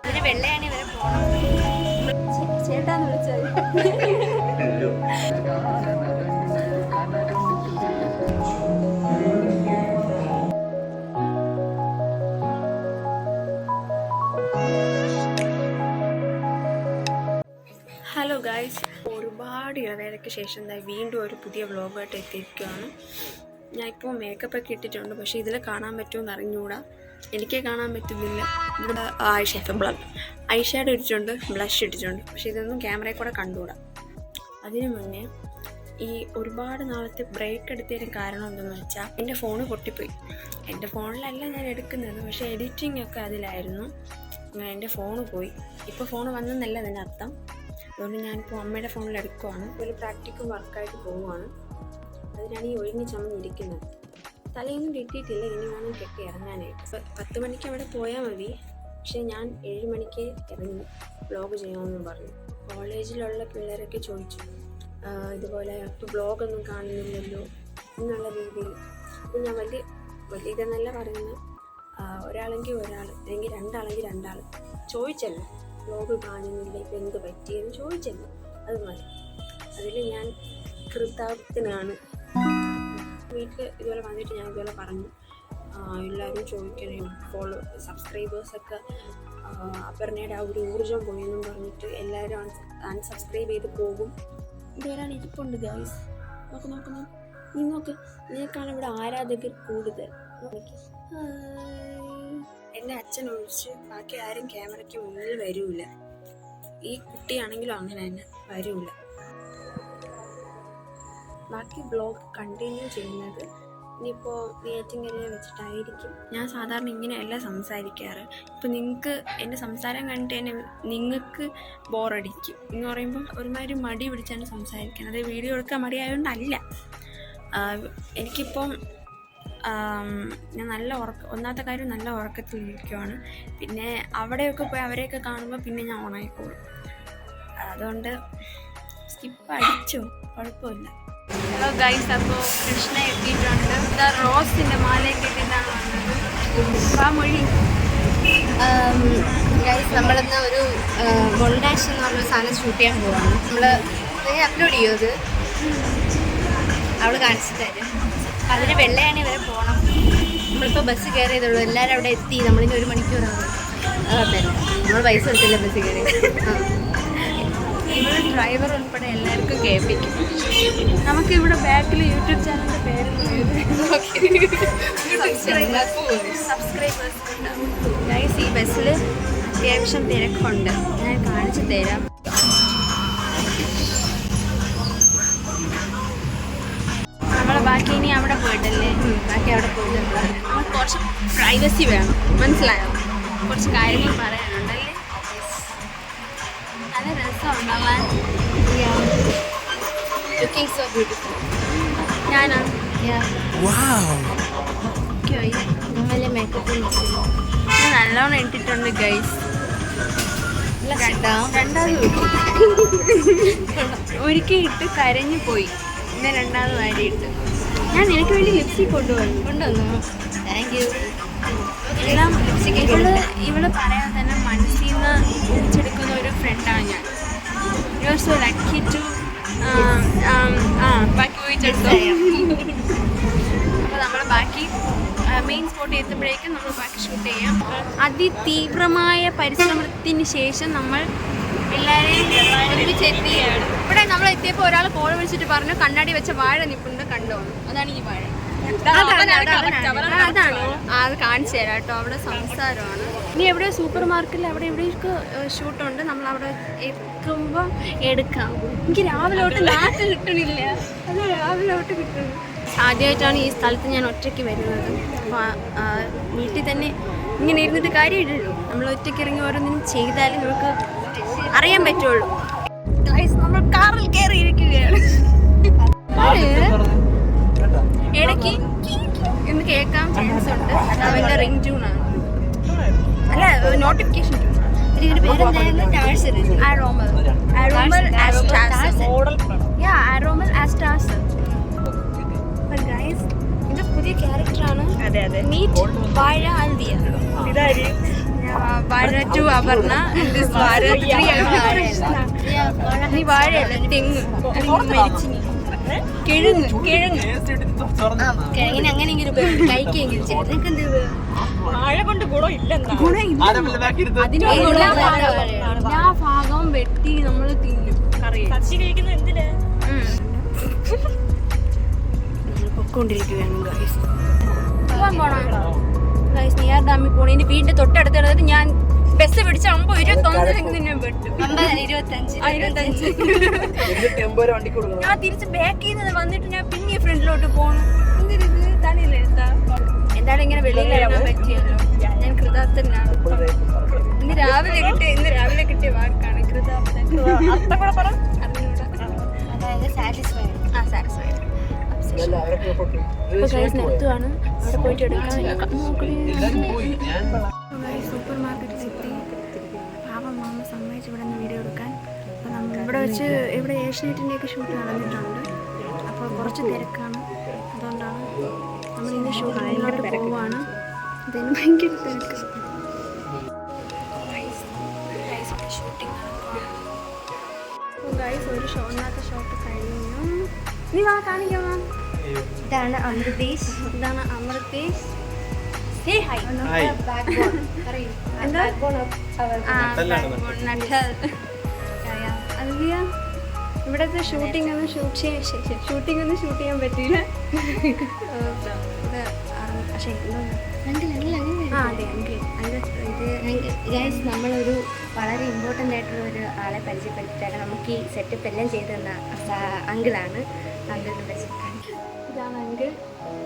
ഇതിന് വെള്ളയാണ് ഇവരെ പോണം. ചേട്ടാന്ന് വിളിച്ചാൽ ഹലോ ഗായ്സ്, ഒരുപാട് ഇടവേളയ്ക്ക് ശേഷം വീണ്ടും ഒരു പുതിയ വ്ളോഗായിട്ട് എത്തിയിരിക്കുകയാണ്. ഞാനിപ്പോൾ മേക്കപ്പൊക്കെ ഇട്ടിട്ടുണ്ട്, പക്ഷേ ഇതിൽ കാണാൻ പറ്റുമെന്ന് അറിഞ്ഞുകൂടാ. എനിക്ക് കാണാൻ പറ്റുന്നില്ല. ഇവിടെ ഐഷാഡോ ഇട്ടിട്ടുണ്ട്, ബ്ലഷ് ഇട്ടിട്ടുണ്ട്, പക്ഷേ ഇതൊന്നും ക്യാമറയിൽ കൂടെ കണ്ടുകൂടാ. അതിനു മുന്നേ ഈ ഒരുപാട് നാളത്തെ ബ്രേക്ക് എടുത്തതിന് കാരണം എന്തെന്ന് വെച്ചാൽ എൻ്റെ ഫോണ് പൊട്ടിപ്പോയി. എൻ്റെ ഫോണിലല്ല ഞാൻ എടുക്കുന്നത്, പക്ഷേ എഡിറ്റിംഗ് ഒക്കെ അതിലായിരുന്നു. എൻ്റെ ഫോണ് പോയി. ഇപ്പോൾ ഫോണ് വന്നെന്നല്ല അതിൻ്റെ അർത്ഥം. അതുകൊണ്ട് ഞാനിപ്പോൾ അമ്മയുടെ ഫോണിൽ എടുക്കുവാണ്. ഒരു പ്രാക്ടിക്കൽ വർക്കായിട്ട് പോവുകയാണ്. അതിനാണ് ഈ ഒഴിഞ്ഞ് ചമഞ്ഞിരിക്കുന്നത്. തലയൊന്നും കെട്ടിയിട്ടില്ല, ഇനി വേണം കെട്ടി ഇറങ്ങാനായിട്ട്. 10 മണിക്ക് അവിടെ പോയാൽ മതി, പക്ഷേ ഞാൻ 7 മണിക്ക് ഇറങ്ങി വ്ളോഗ് ചെയ്യാമെന്ന് പറഞ്ഞു. കോളേജിലുള്ള പിള്ളേരൊക്കെ ചോദിച്ചു, ഇതുപോലെ ഇപ്പോൾ വ്ളോഗൊന്നും കാണുന്നില്ലല്ലോ എന്നുള്ള രീതിയിൽ. അപ്പോൾ ഞാൻ വലിയ ഇതെന്നല്ല പറയുന്നത്, ഒരാളെങ്കിൽ ഒരാൾ, അല്ലെങ്കിൽ രണ്ടാളെങ്കിൽ രണ്ടാൾ ചോദിച്ചല്ലോ, വ്ളോഗ് കാണുന്നില്ല, ഇപ്പം എന്ത് പറ്റിയെന്ന് ചോദിച്ചല്ലോ, അത് മതി. അതിൽ ഞാൻ കൃതാർത്ഥനാണ്. വീട്ടിൽ ഇതുപോലെ വന്നിട്ട് ഞാൻ ഇതുപോലെ പറഞ്ഞു, എല്ലാവരും ചോദിക്കണേ, സബ്സ്ക്രൈബേഴ്സൊക്കെ അപർണയുടെ ആ ഒരു ഊർജ്ജം പോയെന്നും പറഞ്ഞിട്ട് എല്ലാവരും അൺസബ്സ്ക്രൈബ് ചെയ്ത് പോകും. ഇതുവരാണ് ഇരിപ്പുണ്ട് ഗൈസ്. നോക്കുന്നു നീ നോക്ക്, നിനക്കാണ് ഇവിടെ ആരാധകർ കൂടുതൽ. എൻ്റെ അച്ഛൻ ഒഴിച്ച് ബാക്കി ആരും ക്യാമറയ്ക്ക് മുന്നിൽ വരൂല. ഈ കുട്ടിയാണെങ്കിലും അങ്ങനെ തന്നെ വരൂല. ബാക്കി ബ്ലോഗ് കണ്ടിന്യൂ ചെയ്യുന്നത് ഇനിയിപ്പോൾ നെയ്യാറ്റിൻകരയെ വെച്ചിട്ടായിരിക്കും. ഞാൻ സാധാരണ ഇങ്ങനെയല്ല സംസാരിക്കാറ്. ഇപ്പോൾ നിങ്ങൾക്ക് എൻ്റെ സംസാരം കണ്ടിട്ട് തന്നെ നിങ്ങൾക്ക് ബോറടിക്കും എന്ന് പറയുമ്പം ഒരുമാതിരി മടി പിടിച്ചാണ് സംസാരിക്കുന്നത്. അത് വീഡിയോ എടുക്കാൻ മടിയായതുകൊണ്ടല്ല. എനിക്കിപ്പം ഞാൻ നല്ല ഒന്നാമത്തെ കാര്യം നല്ല ഉറക്കത്തിലിരിക്കുവാണ്. പിന്നെ അവിടെയൊക്കെ പോയി അവരെയൊക്കെ കാണുമ്പോൾ പിന്നെ ഞാൻ ഓണായിക്കോളും. അതുകൊണ്ട് സ്കിപ്പ് അടിച്ചു, കുഴപ്പമില്ല. ഹലോ ഗൈസ്, അപ്പോൾ കൃഷ്ണ എത്തിയിട്ടുണ്ട്. ഇതാ റോസിൻ്റെ മാലയൊക്കെ ഇട്ടിട്ടാണ് വന്നത്. ആ മൊഴി ഗൈസ്, നമ്മളിന്ന് ഒരു മൊണ്ടാഷ് എന്ന് പറഞ്ഞൊരു സാധനം ഷൂട്ട് ചെയ്യാൻ പോവാണ്. നമ്മൾ അപ്ലോഡ് ചെയ്യും. അത് അവൾ കാണിച്ചിട്ട് തരും. അതിന് വെള്ളയാണ് ഇവരെ പോകണം. നമ്മളിപ്പോൾ ബസ് കയറിയതുള്ളൂ, എല്ലാവരും അവിടെ എത്തി. നമ്മളിനി 1 മണിക്കൂറാണ്. അതല്ല, നമ്മൾ പൈസ കൊടുത്തില്ല ബസ് കയറി. ഇവിടെ ഡ്രൈവർ ഉൾപ്പെടെ എല്ലാവർക്കും കേൾപ്പിക്കും. നമുക്കിവിടെ ബാക്കിൽ യൂട്യൂബ് ചാനലിൻ്റെ പേര് സബ്സ്ക്രൈബേഴ്സ് ഉണ്ടാവും. ഗൈസ്, ഈ ബസ്സിൽ അത്യാവശ്യം തിരക്കുണ്ട്, ഞാൻ കാണിച്ചു തരാം. നമ്മളെ ബാക്കി ഇനി അവിടെ പോയിട്ടല്ലേ, ബാക്കി അവിടെ പോയിട്ടുണ്ട്. നമുക്ക് കുറച്ച് പ്രൈവസി വേണം, മനസ്സിലായോ? കുറച്ച് കാര്യങ്ങൾ പറയാനുണ്ടല്ലേ. നല്ല രസമുണ്ടല്ലേ? Looking so beautiful. ഞാനാ നല്ല മേക്കപ്പ് ഞാൻ നല്ലോണം ഇട്ടിട്ടുണ്ട് ഗൈസ്. രണ്ടാമത് ഒരിക്കൽ ഇട്ട് കരഞ്ഞു പോയി, പിന്നെ രണ്ടാമത് വാരിയിട്ട്. ഞാൻ നിനക്ക് വേണ്ടി ലിപ്സ്റ്റിക് കൊണ്ടുവന്നു. Thank you. എല്ലാം ഇവള് പറയാൻ തന്നെ മനസ്സിൽ നിന്ന് തിരിച്ചെടുക്കുന്ന ഒരു ഫ്രണ്ടാണ് ഞാൻ. You are so lucky to ബാക്കി പോയിട്ടെടുത്തോ. അപ്പോൾ നമ്മൾ ബാക്കി മെയിൻ സ്പോട്ട് എത്തുമ്പോഴേക്കും നമ്മൾ ബാക്കി ഷൂട്ട് ചെയ്യാം. അതിതീവ്രമായ പരിശ്രമത്തിന് ശേഷം നമ്മൾ എല്ലാവരെയും ഒരുമിച്ച് എത്തിയാണ്. ഇവിടെ നമ്മൾ എത്തിയപ്പോൾ ഒരാൾ കോൾ വിളിച്ചിട്ട് പറഞ്ഞു, കണ്ണാടി വെച്ച വാഴ നിൽപ്പുണ്ട്, കണ്ടോ? അതാണ് ഈ വാഴ. അതാണോ? അത് കാണിച്ചു തരാം കേട്ടോ. അവിടെ സംസാരമാണ്. ഇനി എവിടെയോ സൂപ്പർ മാർക്കറ്റിൽ അവിടെ എവിടെയൊക്കെ ഷൂട്ടുണ്ട്. നമ്മൾ അവിടെ എത്തുമ്പോൾ എടുക്കാം. എനിക്ക് രാവിലോട്ട് നാട്ടിൽ കിട്ടണില്ല, അത് രാവിലോട്ട് കിട്ടുന്നു. ആദ്യമായിട്ടാണ് ഈ സ്ഥലത്ത് ഞാൻ ഒറ്റയ്ക്ക് വരുന്നത്. അപ്പോൾ വീട്ടിൽ തന്നെ ഇങ്ങനെ ഇരുന്നിട്ട് കാര്യമില്ലല്ലോ. നമ്മൾ ഒറ്റയ്ക്ക് ഇറങ്ങി ഓരോന്നിനും ചെയ്താലേ നമുക്ക് അറിയാൻ പറ്റുള്ളൂ. നമ്മൾ കാറിൽ കയറിയിരിക്കുകയാണ്. ഇടയ്ക്ക് ഇന്ന് കേൾക്കാൻ ചാൻസ് ഉണ്ട്. അവൻ്റെ റിംഗ് ട്യൂണാണ്, അല്ല നോട്ടിഫിക്കേഷൻ ട്യൂൺ. ഇതിൻ്റെ പേരെന്തായാലും ഇത് പുതിയ ക്യാരക്ടറാണ്. അതെ അതെ. മീറ്റ് വാഴ ആൽവിയ. ഇതാര്? വാഴ 2 അപർണ, വാഴ 3 നീ വാഴയല്ല തെങ്ങ് കിഴങ്ങ് കിഴങ്ങ് കിഴങ്ങിന് അങ്ങനെയെങ്കിലും ഉപയോഗം കഴിക്കെങ്കിലും ചെയ്യാം. നിനക്ക് എന്ത് വാഴ കൊണ്ട് ഗുണം ഇല്ലെന്നാ. അതിന്റെ എല്ലാ ഭാഗവും വെട്ടി നമ്മൾ തിന്നും കറി പച്ചി കഴിക്കുന്നത് എന്തിനാ? പൊക്കോണ്ടിരിക്കുകയാണ് ഗൈസ്. പോവാൻ പോണോ ഗൈസ്? നെയ്യാർ ഡാമിൽ പോണ എന്റെ വീടിന്റെ തൊട്ടടുത്ത് ഞാൻ ബസ് പിടിച്ച 50-21 നിന്നെ വെട്ടു. 25 ഞാൻ തിരിച്ച് ബാക്കിൽ നിന്ന് വന്നിട്ട് ഞാൻ പിന്നെ ഫ്രണ്ടിലോട്ട് പോകണം. എന്തിനിത് തലയില്ലേ എന്തായാലും ഇങ്ങനെ വെളിയിൽ ഇറങ്ങാൻ പറ്റിയല്ലോ. ഞാൻ കൃതാർത്ഥനാണ്. ഇന്ന് രാവിലെ കിട്ടിയ വാക്കാണ് കൃതാർത്ഥൻ. അതായത് സാറ്റിസ്ഫൈഡ്. സാറ്റിസ്ഫൈഡ്. നിർത്തുവാണ്. അവിടെ പോയിട്ട് എടുക്കാൻ സൂപ്പർ മാർക്കറ്റിൽ എത്തി. പാപം മാമ സമ്മതിച്ച് ഇവിടെ നിന്ന് വീഡിയോ എടുക്കാൻ. അപ്പോൾ നമ്മൾ ഇവിടെ വെച്ച് ഇവിടെ ഏഷ്യനെറ്റിൻ്റെയൊക്കെ ഷൂട്ട് നടന്നിട്ടുണ്ട്. അപ്പോൾ കുറച്ച് തിരക്കാണ്. അതുകൊണ്ടാണ് നമ്മൾ ഇന്ന് ഷൂട്ടിങ്ങിലോട്ട് പോവുകയാണ്. അതിന് ഭയങ്കര തിരക്ക്. ഷൂട്ടിംഗ് ഒരു ഒന്നാമത്തെ ഷോട്ട് കഴിഞ്ഞു. നീ വാ കാണിക്കാമോ? ഇതാണ് അമൃതേഷ്. ഇതാണ് അമൃതേഷ്. Say hi. Backbone. എന്താ? അൽവിയ ഇവിടത്തെ ഷൂട്ടിംഗ് ഒന്നും ഷൂട്ട് ചെയ്യാൻ പറ്റിയില്ല. പക്ഷേ അതെ ഗൈസ് നമ്മളൊരു വളരെ ഇമ്പോർട്ടൻ്റ് ആയിട്ടുള്ള ഒരു ആളെ പരിചയപ്പെടുത്തിയിട്ടാണ് നമുക്ക് ഈ സെറ്റപ്പ് എല്ലാം ചെയ്തു തന്ന അങ്കിളാണ്. അങ്കിളിനെ പരിചയപ്പെടുത്താൻ ഇതാണ്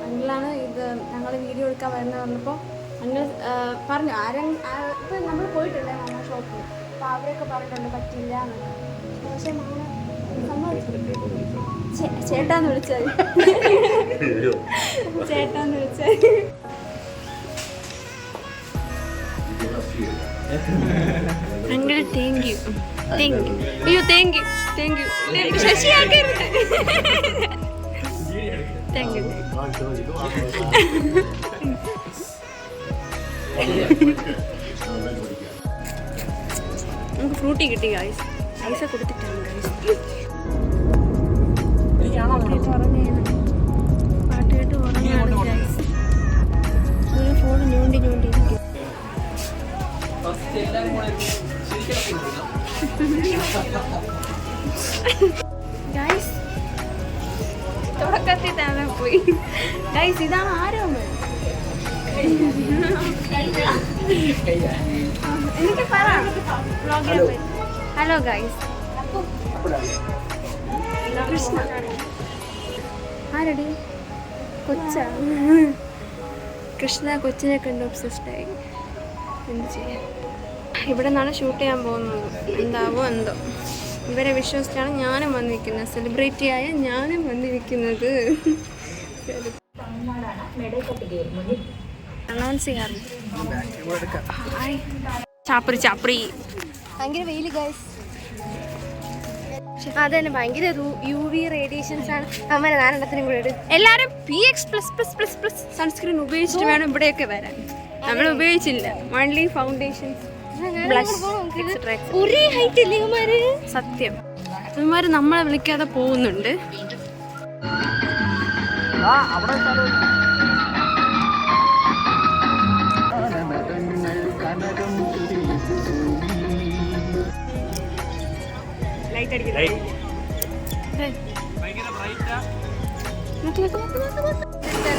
അങ്കിളാണ്. ഇത് ഞങ്ങൾ വീഡിയോ എടുക്കാൻ വരുന്ന പറഞ്ഞപ്പോൾ അങ്കിൾ പറഞ്ഞു ഇപ്പം നമ്മൾ പോയിട്ടില്ലേ മാമ ഷോപ്പിൽ. അപ്പോൾ അവരൊക്കെ പറഞ്ഞിട്ടുണ്ട് പറ്റില്ല എന്നൊക്കെ. പക്ഷേ മാമ സമ്മതിച്ചു. ചേട്ടാന്ന് വിളിച്ചാൽ അങ്കിൾ താങ്ക് യു. അയ്യോ താങ്ക് യു ശശിയാക്കരുത്. Thank you. നമുക്ക് ഫ്രൂട്ടി കിട്ടി ഗൈസ്. പൈസ കൊടുത്തിട്ടാണ് ഗൈസ്. പാട്ട് കേട്ട് ഉറങ്ങാണ് ഗൈസ്. ഒരു ഫോൺ ഞോണ്ടിരിക്കും. ഗൈസ് തുടക്കത്തിൽ തന്നെ പോയി. ഗൈസ് ഇതാണ് ആരോമൽ. എനിക്ക് പറ. Hello guys. കൃഷ്ണ ആരടി? കൊച്ച കൃഷ്ണ കൊച്ചിനെ കണ്ട് ഒബ്സസ്ഡായി. എന്ത് ചെയ്യാം? ഇവിടെ നിന്നാണ് ഷൂട്ട് ചെയ്യാൻ പോകുന്നത്. എന്താവോ എന്തോ. ഇവരെ വിശ്വസിച്ചാണ് ഞാനും വന്നിരിക്കുന്നത്. സെലിബ്രിറ്റിയായ ഞാനും വന്നിരിക്കുന്നത്. അനൗൺസ് ചെയ്യാറ്. ചാപ്രി ഭയങ്കര വെയിൽ ഗൈസ്. അതന്നെ ഭയങ്കര UV റേഡിയേഷൻസ് ആണ്. അമ്മനെ നാലെണ്ണത്തിനും കൂടെ എല്ലാവരും PX+++ സൺസ്ക്രീൻ ഉപയോഗിച്ചിട്ട് വേണം ഇവിടെയൊക്കെ വരാൻ. നമ്മൾ ഉപയോഗിച്ചില്ല. ഓൺലി ഫൗണ്ടേഷൻ ഒരേ ഹൈറ്റ് അല്ലേ ഇവന്മാര്? സത്യം. ഇവന്മാര് നമ്മളെ വിളിക്കാതെ പോകുന്നുണ്ട്.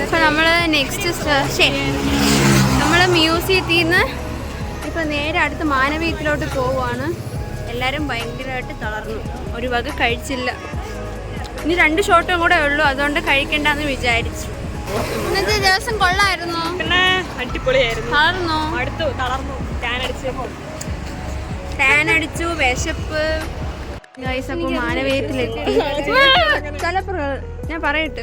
ഇപ്പൊ നമ്മള് നെക്സ്റ്റ് നമ്മള് മ്യൂസിയത്തിൽ നിന്ന് ഇപ്പൊ നേരെ അടുത്ത് മാനവീയത്തിലോട്ട് പോവുകയാണ്. എല്ലാരും ഭയങ്കരമായിട്ട് തളർന്നു. ഒരു വക കഴിച്ചില്ല. ഇനി 2 ഷോട്ടും കൂടെ ഉള്ളൂ. അതുകൊണ്ട് കഴിക്കണ്ടെന്ന് വിചാരിച്ചു. ഇന്നത്തെ ദിവസം കൊള്ളായിരുന്നു. പിന്നെ അടിപൊളിയായിരുന്നു. തളർന്നോ? തളർന്നു. ടാൻ അടിച്ചു. വിശപ്പ്. ഗൈസ് അപ്പോൾ മാനവീയത്തിലെത്തി. ഞാൻ പറയട്ടെ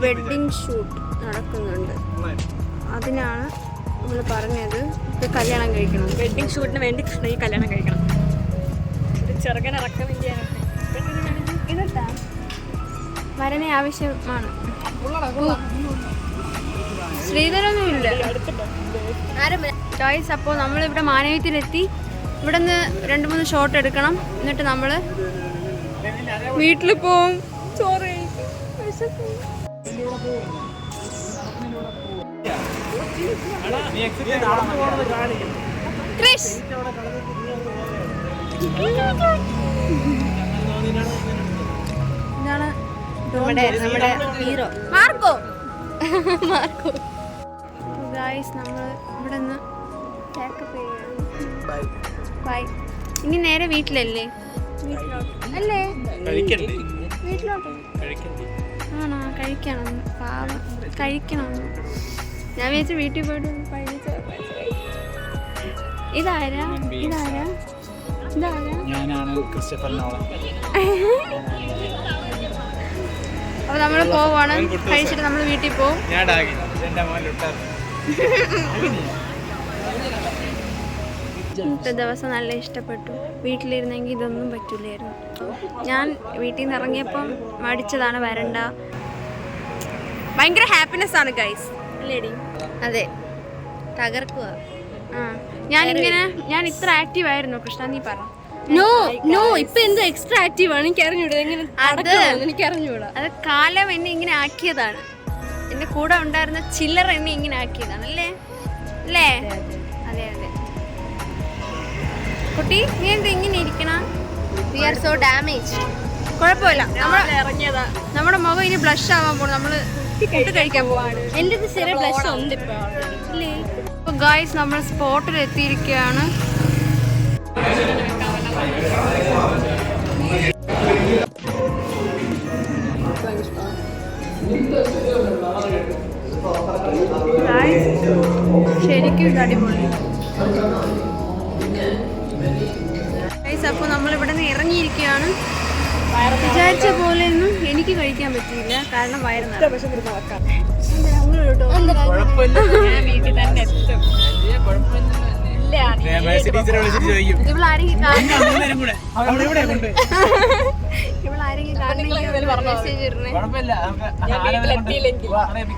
വെഡിങ് ഷൂട്ട് നടക്കുന്നുണ്ട്. അതിനാണ് നമ്മൾ പറഞ്ഞത് കല്യാണം കഴിക്കണം. വെഡിങ് ഷൂട്ടിന് വേണ്ടി കൃഷ്ണ കല്യാണം കഴിക്കണം. ചെറുക്കനെ റെക്കമെൻഡ് ചെയ്യാനൊക്കെ ഇതെത്താ വരനെ ആവശ്യമാണ്. ശ്രീധരൊന്നും ഇല്ല ഗൈസ്. അപ്പോൾ നമ്മളിവിടെ മാനവീയത്തിലെത്തി. ഇവിടെ നിന്ന് 2-3 ഷോട്ട് എടുക്കണം. എന്നിട്ട് നമ്മൾ വീട്ടിൽ പോവും. ചോറ് ക്രിഷ് ഇതാണ് നമ്മുടെ ഹീറോ മാർക്കോ. ഗൈസ് നമ്മൾ ഇവിടെ നിന്ന് ബൈ. ഇനി നേരെ വീട്ടിലല്ലേ? അല്ലേ വീട്ടിലോട്ട് ആണോ? കഴിക്കണം. പാവം കഴിക്കണം. ഞാൻ വിചാരിച്ചു വീട്ടിൽ പോയിട്ട് ഇതാരാ? അപ്പൊ നമ്മള് പോവാണ്. കഴിച്ചിട്ട് നമ്മൾ വീട്ടിൽ പോവും. ഇന്നത്തെ ദിവസം നല്ല ഇഷ്ടപ്പെട്ടു. വീട്ടിലിരുന്നെങ്കിൽ ഇതൊന്നും പറ്റില്ലായിരുന്നു. ഞാൻ വീട്ടിൽ നിന്ന് ഇറങ്ങിയപ്പം മടിച്ചതാണ് വരണ്ട. ഭയങ്കര ഹാപ്പിനെസ് ആണ് ഗൈസ് അല്ലേടി? അതെ, തകർക്കുക. ഞാൻ ഇത്ര ആക്റ്റീവ് ആയിരുന്നു കൃഷ്ണ, നീ പറ. നോ ഇപ്പൊ എന്ത് എക്സ്ട്രാ ആക്റ്റീവ് ആണ്? എനിക്ക് അറിഞ്ഞൂടാ എങ്ങനെ. എനിക്ക് അറിഞ്ഞൂടാ. അത് കാലം എന്നെ ഇങ്ങനെ ആക്കിയതാണ്. എന്റെ കൂടെ ഉണ്ടായിരുന്ന ചില്ലർ എന്നെ ഇങ്ങനെ ആക്കിയതാണ്. അല്ലേ? അതെ. കുട്ടി നീ എന്താ ഇങ്ങനെ ഇരിക്കണം? We are so damage. കുഴപ്പമില്ല, ഇറങ്ങിയതാ. നമ്മുടെ മുഖം ഇനി ബ്ലഷ് ആവാൻ പോകണം. നമ്മള് ഫുഡ് കഴിക്കാൻ പോവാണ്. എൻ്റെ ചെറിയ ബ്ലഷ് ഉണ്ട് ഇപ്പൊ. അപ്പോൾ ഗായ്സ് നമ്മൾ സ്പോട്ടിൽ എത്തിയിരിക്കുകയാണ്. ശരിക്കും ഇത് അടിപൊളി. ഗായ്സ് അപ്പോൾ നമ്മളിവിടെ നിന്ന് ഇറങ്ങിയിരിക്കുകയാണ്. വിചാരിച്ച പോലെയൊന്നും എനിക്ക് കഴിക്കാൻ പറ്റിയില്ല, കാരണം വയറ് വീട്ടിൽ തന്നെ എത്തും.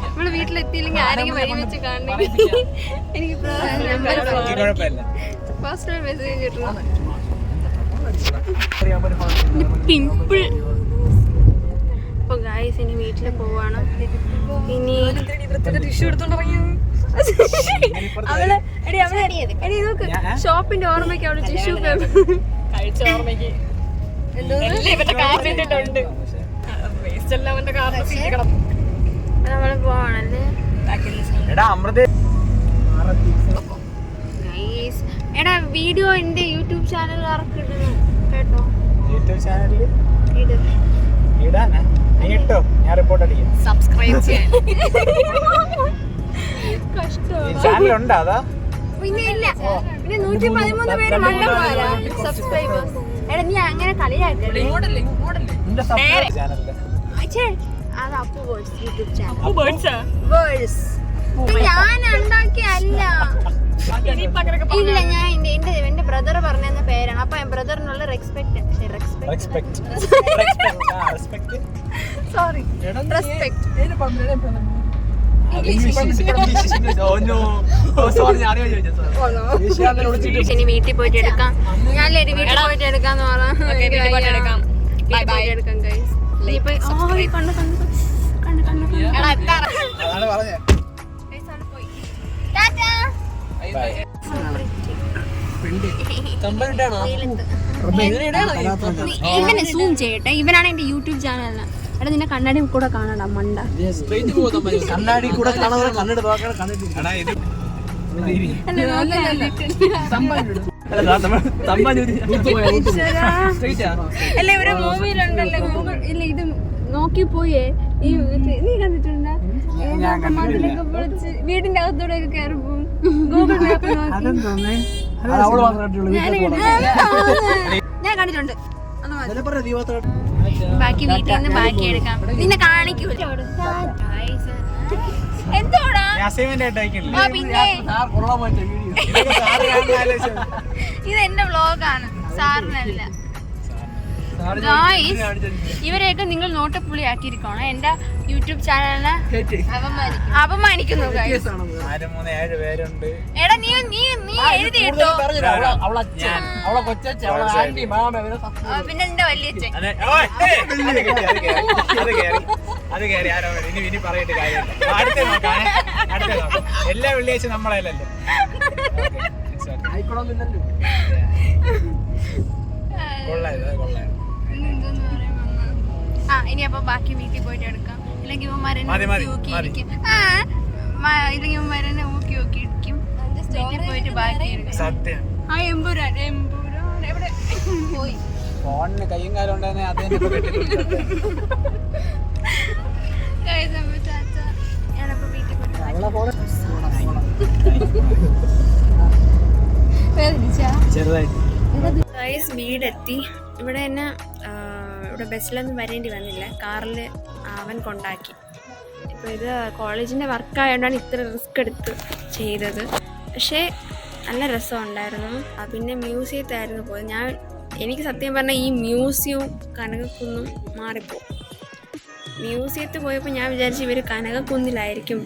നമ്മള് വീട്ടിലെത്തിയില്ലെങ്കിൽ ആരെങ്കിലും വഴി വെച്ച് കാണണമെങ്കിൽ എനിക്ക് പേഴ്സണൽ മെസ്സേജ് കിട്ടണം. പിമ്പിൾ. അപ്പൊ ഗായ്സ് ഇനി വീട്ടിൽ പോവാണ്. ഇനി ടിഷ്യൂ എടുത്തോണ്ടിറങ്ങിയത് എടി നോക്ക്, ഷോപ്പിന്റെ ഓർമ്മയ്ക്ക് അവള് ടിഷ്യൂ പേപ്പർ കഴിച്ച ഓർമ്മയ്ക്ക് ഇവന്റെ കാർട്ടിട്ടുണ്ട്. വേസ്റ്റ് എല്ലാം അവന്റെ കാറിന്റെ സീറ്റ് കിടന്നു. നമ്മള് പോവാണല്ലേ ഗൈസ്. എടാ വീഡിയോ എന്റെ യൂട്യൂബ് ചാനൽ ഇറക്കിടുന്നു കേട്ടോ. സബ്സ്ക്രൈബ് ചെയ്യാൻ പിന്നെ ഇല്ല, പിന്നെ 113 പേര് മണ്ടന്മാരാ സബ്സ്ക്രൈബേഴ്സ്. എടാ നീ അങ്ങനെ കളിയാക്കല്ലേ. അത് അപ്പു വേർഡ്സ് യൂട്യൂബ് ചാനൽ. ഞാൻ ഉണ്ടാക്കിയല്ല. ഇല്ല, ഞാൻ എന്റെ ബ്രദർ പറഞ്ഞ പേരാണ്. അപ്പൊ ബ്രദറിനുള്ള റെസ്പെക്ട്. Sorry, respect. ഇനി വീട്ടിൽ പോയിട്ട് എടുക്കാം. ഞാനല്ലേ വീട്ടിൽ പോയിട്ട് എടുക്കാന്ന് പറയാം. എടുക്കാം ഗൈസ്. ഇവനെ സൂം ചെയ്യട്ടെ. ഇവനാണ് എന്റെ യൂട്യൂബ് ചാനലിന്. എടാ നിന്നെ കണ്ണാടി കൂടെ കാണാടാ മണ്ട. കണ്ണാടി കൂടെ അല്ല ഇവരെ മൂവിയിലുണ്ടല്ലോ ഗൂഗിൾ. ഇല്ല ഇത് നോക്കിപ്പോയേ. നീ കണ്ടിട്ടുണ്ടോ? മതിലൊക്കെ പൊളിച്ച് വീടിന്റെ അകത്തൂടെ ഒക്കെ കയറി പോകും. ഗൂഗിൾ മാപ്പ് നോക്കി ഞാൻ കണ്ടിട്ടുണ്ട്. ബാക്കി വീട്ടിൽ നിന്ന് ബാക്കി എടുക്കാം. നിന്നെ കാണിക്കൂ. എന്തോടാ പിന്നെ ഇത് എന്റെ വ്ലോഗാണ്, സാറിനല്ല. ഗായ്സ് ഇവരെയൊക്കെ നിങ്ങൾ നോട്ടപ്പുള്ളിയാക്കിയിരിക്കണം. എന്റെ യൂട്യൂബ് ചാനലിനെ അപമാനിക്കുന്നു ഗായ്സ്. എടാ നീ നീ നീ എഴുതി കേട്ടോ. പിന്നെ നിന്റെ വല്യച്ഛൻ എല്ലാ വെള്ളിയാഴ്ച നമ്മളല്ലോ. ഇനി അപ്പൊ ബാക്കി വീട്ടിൽ പോയിട്ട് എടുക്കാം. ഇല്ലെങ്കിൽ ഇവന്മാരെന്നെ ഊക്കിയിരിക്കും. ഇല്ലെങ്കിൽ ഇവന്മാരെന്നെ ഊക്കി ഇരിക്കും. വീട്ടിൽ പോയിട്ട് ബാക്കി എടുക്കാം. സത്യം. ആ എമ്പുരാൻ എവിടെ പോയി? ഫോണിന് കയ്യും കാലം ഉണ്ടായിരുന്നെ അതിന്റെ ഞാനപ്പോ വീട്ടിൽ പോയിട്ട് ഗൈസ് വീടെത്തി. ഇവിടെ തന്നെ ഇവിടെ ബസ്സിലൊന്നും വരേണ്ടി വന്നില്ല, കാറിൽ അവൻ കൊണ്ടാക്കി. ഇപ്പോൾ ഇത് കോളേജിൻ്റെ വർക്കായതുകൊണ്ടാണ് ഇത്ര റിസ്ക് എടുത്ത് ചെയ്തത്. പക്ഷേ നല്ല രസമുണ്ടായിരുന്നു. പിന്നെ മ്യൂസിയത്തായിരുന്നു പോയത്. എനിക്ക് സത്യം പറഞ്ഞാൽ ഈ മ്യൂസിയവും കനകക്കുന്നും മാറിപ്പോകും. മ്യൂസിയത്തിൽ പോയപ്പോൾ ഞാൻ വിചാരിച്ചു ഇവർ കനകക്കുന്നിലായിരിക്കും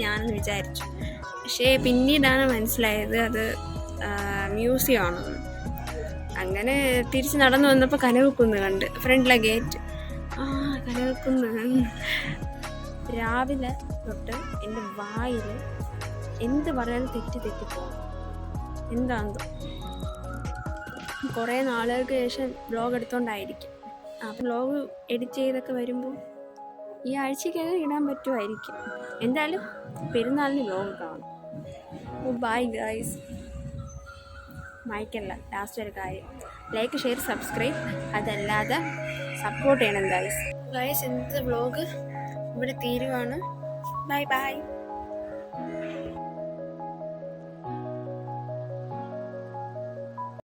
ഞാനെന്ന് വിചാരിച്ചു. പക്ഷേ പിന്നീടാണ് മനസ്സിലായത് അത് മ്യൂസിയം ആണെന്ന്. അങ്ങനെ തിരിച്ച് നടന്നു വന്നപ്പോൾ കനകക്കുന്ന് കണ്ട്, ഫ്രണ്ടിലെ ഗേറ്റ്. കനകക്കുന്ന്. രാവിലെ തൊട്ട് എൻ്റെ വായിൽ എന്ത് പറയാനും തെറ്റിപ്പോകും. എന്താണെന്തോ കുറേ നാളുകൾക്ക് ശേഷം വ്ലോഗ് എടുത്തോണ്ടായിരിക്കും. അപ്പം വ്ലോഗ് എഡിറ്റ് ചെയ്തൊക്കെ വരുമ്പോൾ ഈ ആഴ്ചയ്ക്കത് ഇടാൻ പറ്റുമായിരിക്കും. എന്തായാലും പെരുന്നാളിന് വ്ലോഗ് കാണും. Bye guys. മയക്കല്ല, ലാസ്റ്റ് ഒരു കാര്യം, ലൈക്ക് ഷെയർ സബ്സ്ക്രൈബ്. അതല്ലാതെ സപ്പോർട്ട് ചെയ്യണം ഗൈസ്. എന്ത് വ്ലോഗ് ഇവിടെ തീരുവാണ്. Bye bye.